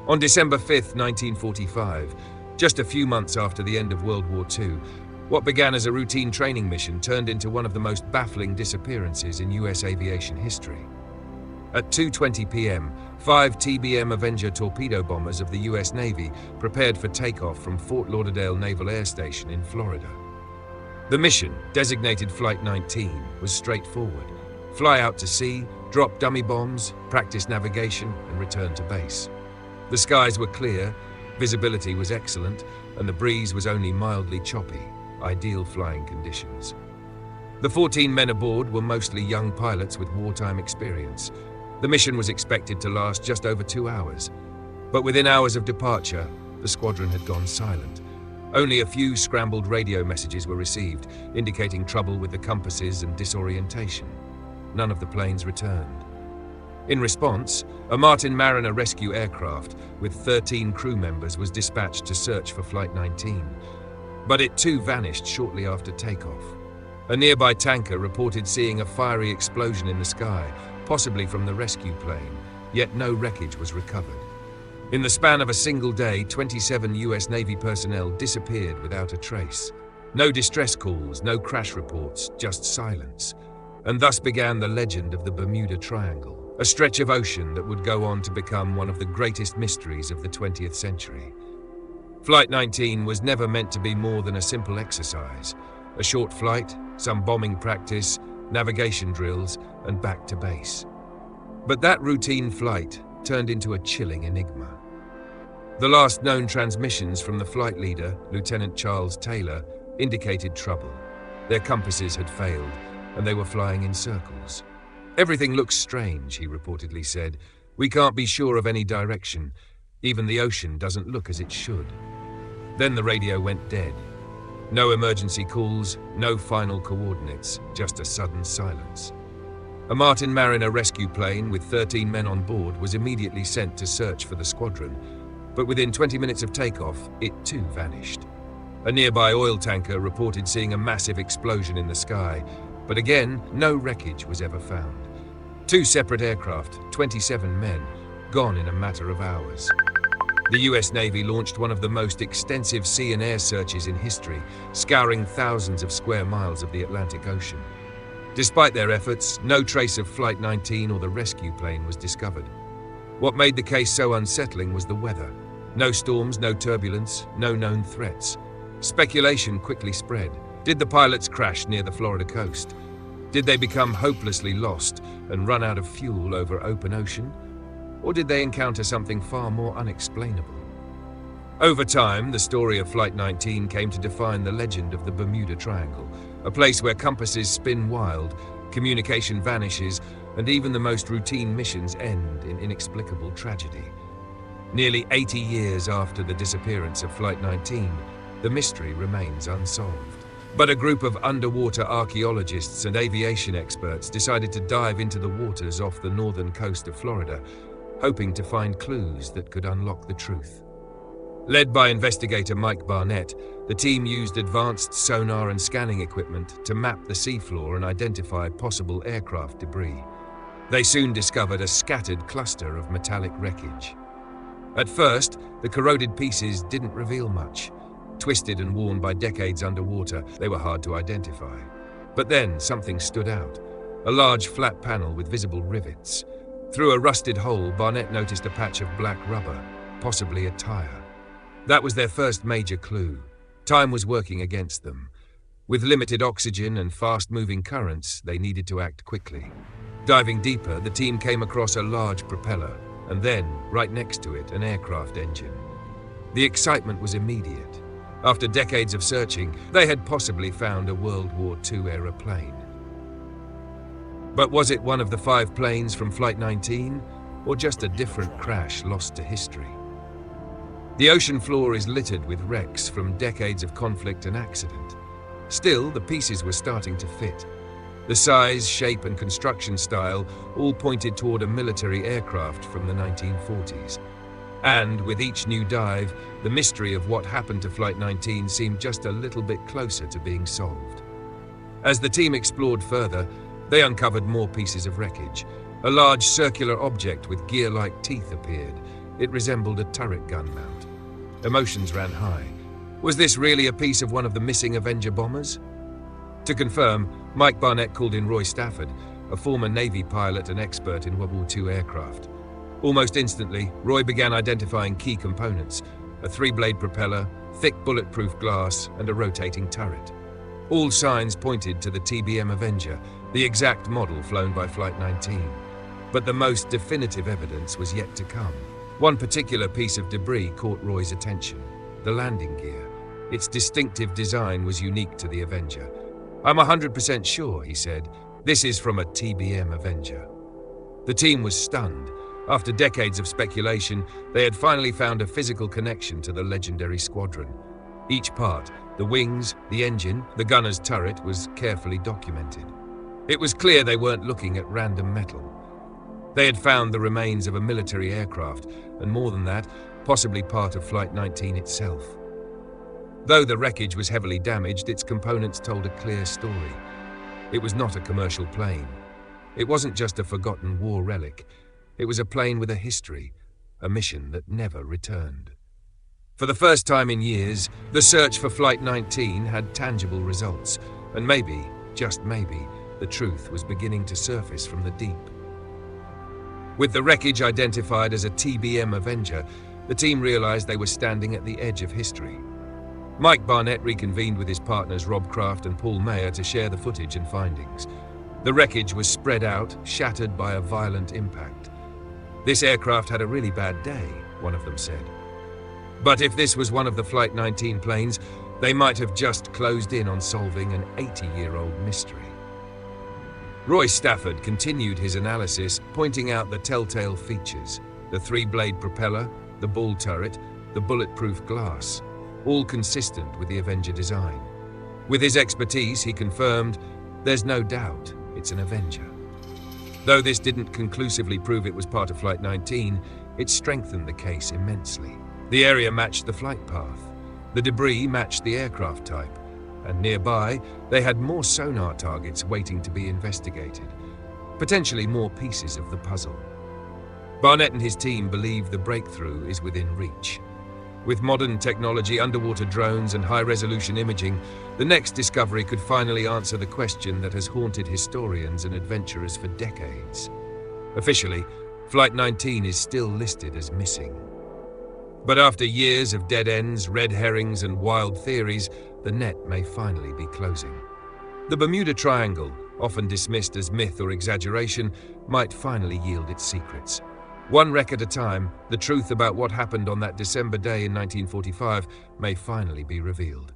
On December 5, 1945, just a few months after the end of World War II, what began as a routine training mission turned into one of the most baffling disappearances in US aviation history. At 2:20 p.m., 5 TBM Avenger torpedo bombers of the US Navy prepared for takeoff from Fort Lauderdale Naval Air Station in Florida. The mission, designated Flight 19, was straightforward. Fly out to sea, drop dummy bombs, practice navigation, and return to base. The skies were clear, visibility was excellent, and the breeze was only mildly choppy, ideal flying conditions. The 14 men aboard were mostly young pilots with wartime experience. The mission was expected to last just over 2 hours, but within hours of departure, the squadron had gone silent. Only a few scrambled radio messages were received, indicating trouble with the compasses and disorientation. None of the planes returned. In response, a Martin Mariner rescue aircraft with 13 crew members was dispatched to search for Flight 19, but it too vanished shortly after takeoff. A nearby tanker reported seeing a fiery explosion in the sky, possibly from the rescue plane, yet no wreckage was recovered. In the span of a single day, 27 US Navy personnel disappeared without a trace. No distress calls, no crash reports, just silence. And thus began the legend of the Bermuda Triangle, a stretch of ocean that would go on to become one of the greatest mysteries of the 20th century. Flight 19 was never meant to be more than a simple exercise. A short flight, some bombing practice, navigation drills, and back to base. But that routine flight turned into a chilling enigma. The last known transmissions from the flight leader, Lieutenant Charles Taylor, indicated trouble. Their compasses had failed, and they were flying in circles. "Everything looks strange," he reportedly said. "We can't be sure of any direction. Even the ocean doesn't look as it should." Then the radio went dead. No emergency calls, no final coordinates, just a sudden silence. A Martin Mariner rescue plane with 13 men on board was immediately sent to search for the squadron, but within 20 minutes of takeoff, it too vanished. A nearby oil tanker reported seeing a massive explosion in the sky, but again, no wreckage was ever found. 2 separate aircraft, 27 men, gone in a matter of hours. The US Navy launched one of the most extensive sea and air searches in history, scouring thousands of square miles of the Atlantic Ocean. Despite their efforts, no trace of Flight 19 or the rescue plane was discovered. What made the case so unsettling was the weather. No storms, no turbulence, no known threats. Speculation quickly spread. Did the pilots crash near the Florida coast? Did they become hopelessly lost and run out of fuel over open ocean? Or did they encounter something far more unexplainable? Over time, the story of Flight 19 came to define the legend of the Bermuda Triangle, a place where compasses spin wild, communication vanishes, and even the most routine missions end in inexplicable tragedy. Nearly 80 years after the disappearance of Flight 19, the mystery remains unsolved. But a group of underwater archaeologists and aviation experts decided to dive into the waters off the northern coast of Florida, hoping to find clues that could unlock the truth. Led by investigator Mike Barnett, the team used advanced sonar and scanning equipment to map the seafloor and identify possible aircraft debris. They soon discovered a scattered cluster of metallic wreckage. At first, the corroded pieces didn't reveal much. Twisted and worn by decades underwater, they were hard to identify. But then something stood out, a large flat panel with visible rivets. Through a rusted hole, Barnett noticed a patch of black rubber, possibly a tire. That was their first major clue. Time was working against them. With limited oxygen and fast-moving currents, they needed to act quickly. Diving deeper, the team came across a large propeller, and then, right next to it, an aircraft engine. The excitement was immediate. After decades of searching, they had possibly found a World War II-era plane. But was it one of the 5 planes from Flight 19, or just a different crash lost to history? The ocean floor is littered with wrecks from decades of conflict and accident. Still, the pieces were starting to fit. The size, shape, and construction style all pointed toward a military aircraft from the 1940s. And with each new dive, the mystery of what happened to Flight 19 seemed just a little bit closer to being solved. As the team explored further, they uncovered more pieces of wreckage. A large circular object with gear-like teeth appeared. It resembled a turret gun mount. Emotions ran high. Was this really a piece of one of the missing Avenger bombers? To confirm, Mike Barnett called in Roy Stafford, a former Navy pilot and expert in World War II aircraft. Almost instantly, Roy began identifying key components: a three-blade propeller, thick bulletproof glass, and a rotating turret. All signs pointed to the TBM Avenger, the exact model flown by Flight 19. But the most definitive evidence was yet to come. One particular piece of debris caught Roy's attention: the landing gear. Its distinctive design was unique to the Avenger. "I'm 100% sure," he said. "This is from a TBM Avenger." The team was stunned. After decades of speculation, they had finally found a physical connection to the legendary squadron. Each part, the wings, the engine, the gunner's turret, was carefully documented. It was clear they weren't looking at random metal. They had found the remains of a military aircraft, and more than that, possibly part of Flight 19 itself. Though the wreckage was heavily damaged, its components told a clear story. It was not a commercial plane. It wasn't just a forgotten war relic. It was a plane with a history, a mission that never returned. For the first time in years, the search for Flight 19 had tangible results, and maybe, just maybe, the truth was beginning to surface from the deep. With the wreckage identified as a TBM Avenger, the team realized they were standing at the edge of history. Mike Barnett reconvened with his partners Rob Kraft and Paul Mayer to share the footage and findings. The wreckage was spread out, shattered by a violent impact. "This aircraft had a really bad day," one of them said. But if this was one of the Flight 19 planes, they might have just closed in on solving an 80-year-old mystery. Roy Stafford continued his analysis, pointing out the telltale features: the three-blade propeller, the ball turret, the bulletproof glass, all consistent with the Avenger design. With his expertise, he confirmed, "There's no doubt it's an Avenger." Though this didn't conclusively prove it was part of Flight 19, it strengthened the case immensely. The area matched the flight path. The debris matched the aircraft type. And nearby, they had more sonar targets waiting to be investigated. Potentially more pieces of the puzzle. Barnett and his team believe the breakthrough is within reach. With modern technology, underwater drones, and high-resolution imaging, the next discovery could finally answer the question that has haunted historians and adventurers for decades. Officially, Flight 19 is still listed as missing. But after years of dead ends, red herrings, and wild theories, the net may finally be closing. The Bermuda Triangle, often dismissed as myth or exaggeration, might finally yield its secrets. One wreck at a time, the truth about what happened on that December day in 1945 may finally be revealed.